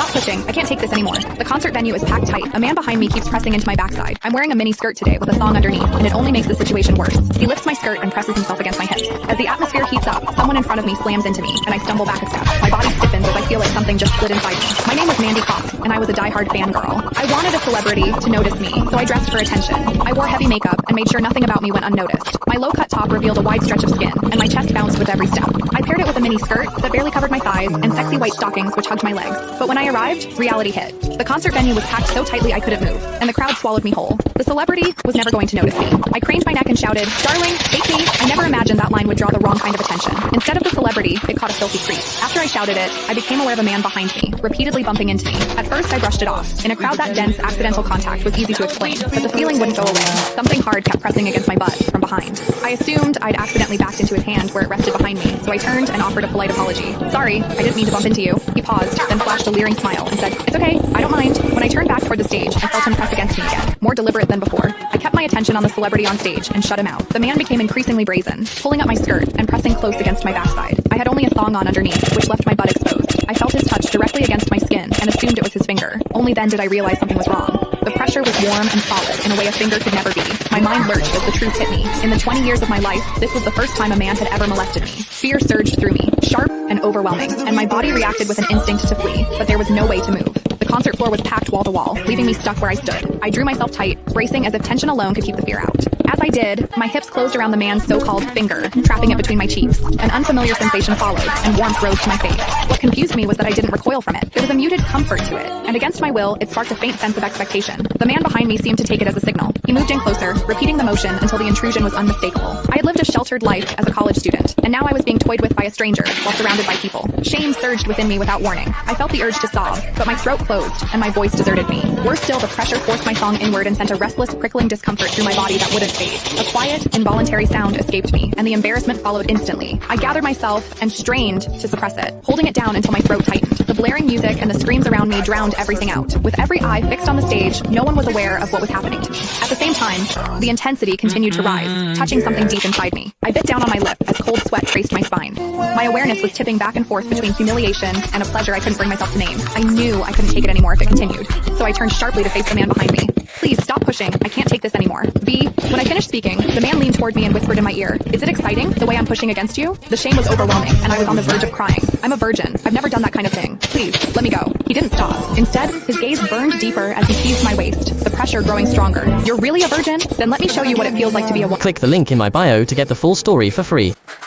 stop pushing. I can't take this anymore. The concert venue is packed tight. A man behind me keeps pressing into my backside. I'm wearing a mini skirt today with a thong underneath, and it only makes the situation worse. He lifts my skirt and presses himself against my hips. As the atmosphere heats up, someone in front of me slams into me, and I stumble back a step. My body stiffens as I feel like something just slid inside me. My name was Mandy Cox, and I was a diehard fangirl. I wanted a celebrity to notice me, so I dressed for attention. I wore heavy makeup and made sure nothing about me went unnoticed. My low-cut top revealed a wide stretch of skin, and my chest bounced with every step. I paired it with a mini skirt that barely covered my thighs and sexy white stockings which hugged my legs. But when I arrived, reality hit. The concert venue was packed so tightly I couldn't move, and the crowd swallowed me whole. The celebrity was never going to notice me. I craned my neck and shouted, "Darling, take me." I never imagined that line would draw the wrong kind of attention. Instead of the celebrity, it caught a filthy creep. After I shouted it, I became aware of a man behind me, repeatedly bumping into me. At first, I brushed it off. In a crowd that dense, accidental contact was easy to explain, but the feeling wouldn't go away. Something hard kept pressing against my butt from behind. I assumed I'd accidentally backed into his hand where it rested behind me, so I turned and offered a polite apology. "Sorry, I didn't mean to bump into you." He paused, then flashed a leering smile and said, "It's okay, I don't mind." When I turned back toward the stage, I felt him press against me again, more deliberate than before. I kept my attention on the celebrity on stage and shut him out. The man became increasingly brazen, pulling up my skirt and pressing close against my backside. I had only a thong on underneath, which left my butt exposed. I felt his touch directly against my skin and assumed it was his finger. Only then did I realize something was wrong. The pressure was warm and solid in a way a finger could never be. My mind lurched as the truth hit me. In the 20 years of my life, this was the first time a man had ever molested me. Fear surged through me, sharp and overwhelming, and my body reacted with an instinct to flee, but there was no way to move. The concert floor was packed wall to wall, leaving me stuck where I stood. I drew myself tight, bracing as if tension alone could keep the fear out. As I did, my hips closed around the man's so-called finger, trapping it between my cheeks. An unfamiliar sensation followed, and warmth rose to my face. What confused me was that I didn't recoil from it. There was a muted comfort to it, and against my will, it sparked a faint sense of expectation. The man behind me seemed to take it as a signal. He moved in closer, repeating the motion until the intrusion was unmistakable. I had lived a sheltered life as a college student, and now I was being toyed with by a stranger while surrounded by people. Shame surged within me without warning. I felt the urge to sob, but my throat closed, and my voice deserted me. Worse still, the pressure forced my thong inward and sent a restless, prickling discomfort through my body that wouldn't fade. A quiet, involuntary sound escaped me, and the embarrassment followed instantly. I gathered myself and strained to suppress it, holding it down until my throat tightened. The blaring music and the screams around me drowned everything out. With every eye fixed on the stage, no one was aware of what was happening to me. At the same time, the intensity continued to rise, touching something deep inside me. I bit down on my lip as cold sweat traced my spine. My awareness was tipping back and forth between humiliation and a pleasure I couldn't bring myself to name. I knew I couldn't take it anymore if it continued, so I turned sharply to face the man behind me. "Please stop pushing. I can't take this anymore." When I finished speaking, the man leaned toward me and whispered in my ear, "Is it exciting, the way I'm pushing against you?" The shame was overwhelming, and I was on the verge of crying. "I'm a virgin. I've never done that kind of thing. Please, let me go." He didn't stop. Instead, his gaze burned deeper as he teased my waist, the pressure growing stronger. "You're really a virgin? Then let me show you what it feels like to be a woman." Click the link in my bio to get the full story for free.